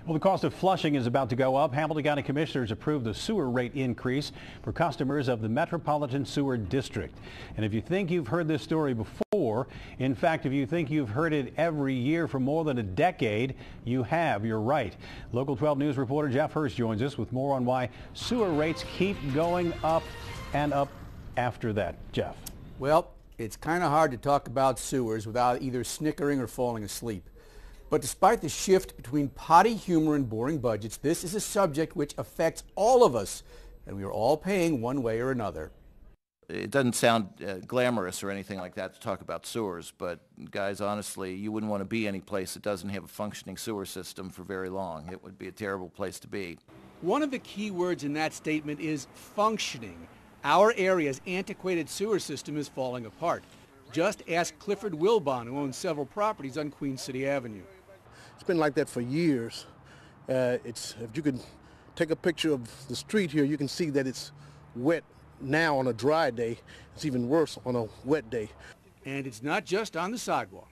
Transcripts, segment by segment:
Well, the cost of flushing is about to go up. Hamilton County Commissioners approved the sewer rate increase for customers of the Metropolitan Sewer District. And if you think you've heard this story before, in fact, if you think you've heard it every year for more than a decade, you have. You're right. Local 12 News reporter Jeff Hirsh joins us with more on why sewer rates keep going up and up after that. Jeff. Well, it's kind of hard to talk about sewers without either snickering or falling asleep. But despite the shift between potty humor and boring budgets, this is a subject which affects all of us, and we are all paying one way or another. It doesn't sound glamorous or anything like that to talk about sewers, but guys, honestly, you wouldn't want to be any place that doesn't have a functioning sewer system for very long. It would be a terrible place to be. One of the key words in that statement is functioning. Our area's antiquated sewer system is falling apart. Just ask Clifford Wilbon, who owns several properties on Queen City Avenue. It's been like that for years. If you could take a picture of the street here, you can see that it's wet now on a dry day. It's even worse on a wet day. And it's not just on the sidewalk.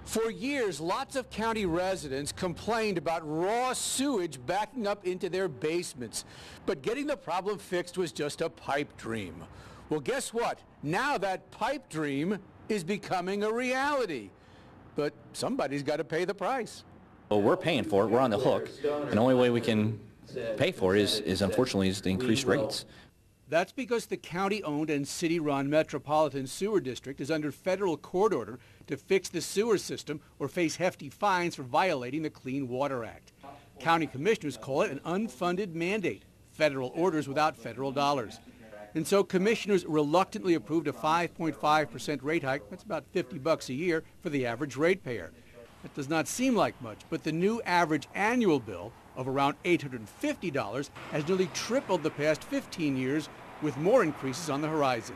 For years, lots of county residents complained about raw sewage backing up into their basements. But getting the problem fixed was just a pipe dream. Well, guess what? Now that pipe dream is becoming a reality. But somebody's got to pay the price. Well, we're paying for it. We're on the hook. And the only way we can pay for it is unfortunately, the increased rates. That's because the county-owned and city-run Metropolitan Sewer District is under federal court order to fix the sewer system or face hefty fines for violating the Clean Water Act. County commissioners call it an unfunded mandate, federal orders without federal dollars. And so commissioners reluctantly approved a 5.5% rate hike. That's about $50 a year for the average ratepayer. That does not seem like much, but the new average annual bill of around $850 has nearly tripled the past 15 years, with more increases on the horizon.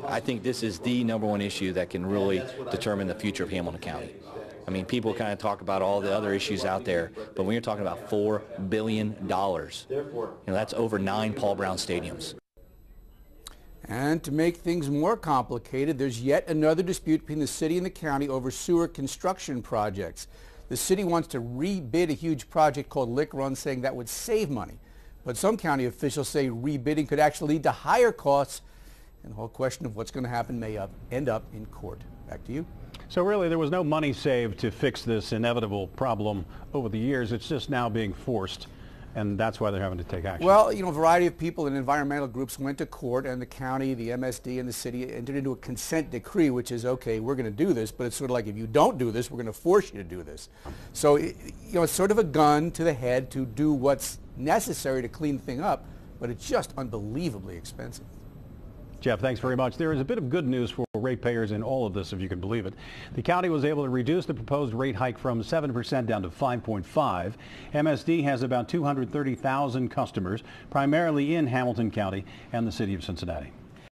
I think this is the number one issue that can really determine the future of Hamilton County. I mean, people kind of talk about all the other issues out there, but when you're talking about $4 billion, that's over 9 Paul Brown stadiums. And to make things more complicated, there's yet another dispute between the city and the county over sewer construction projects. The city wants to rebid a huge project called Lick Run, saying that would save money. But some county officials say rebidding could actually lead to higher costs, and the whole question of what's going to happen may end up in court. Back to you. So really, there was no money saved to fix this inevitable problem over the years. It's just now being forced, and that's why they're having to take action. Well, a variety of people and environmental groups went to court, and the county, the MSD, and the city entered into a consent decree, which is, okay, we're going to do this, but it's sort of like, if you don't do this, we're going to force you to do this. So, it's sort of a gun to the head to do what's necessary to clean the thing up, but it's just unbelievably expensive. Jeff, thanks very much. There is a bit of good news for ratepayers in all of this, if you can believe it. The county was able to reduce the proposed rate hike from 7% down to 5.5%. MSD has about 230,000 customers, primarily in Hamilton County and the city of Cincinnati.